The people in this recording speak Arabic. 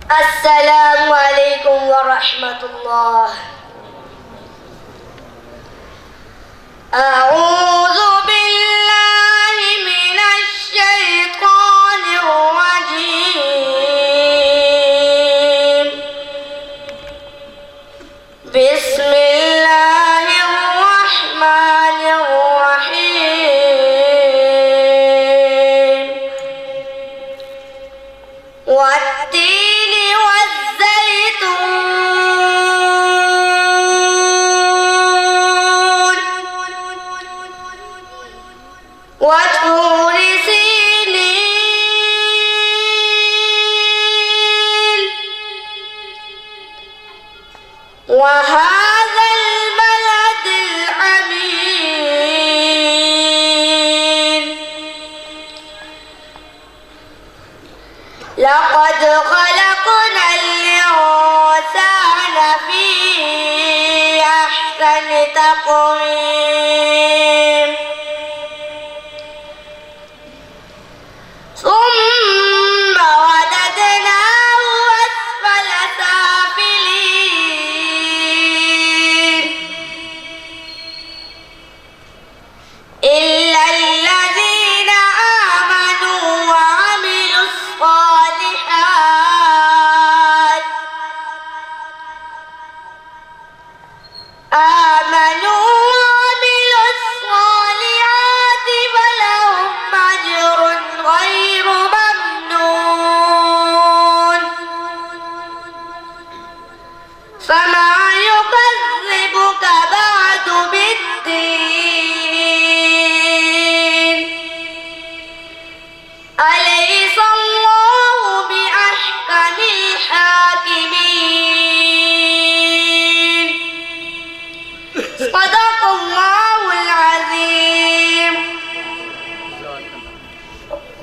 السلام عليكم ورحمة الله. أعوذ بالله من الشيطان الرجيم. بسم الله الرحمن الرحيم. والتين والزيتون وطور سينين وهذا البلد الأمين. لقد خلقنا الإنسان في أحسن تقويم ثم رددناه أسفل سافلين إلا الذين آمنوا وعملوا الصالحات فلهم أجر غير ممنون. فما يكذبك بعد بالدين؟ أليس الله بأحكم الحاكمين؟ صدق الله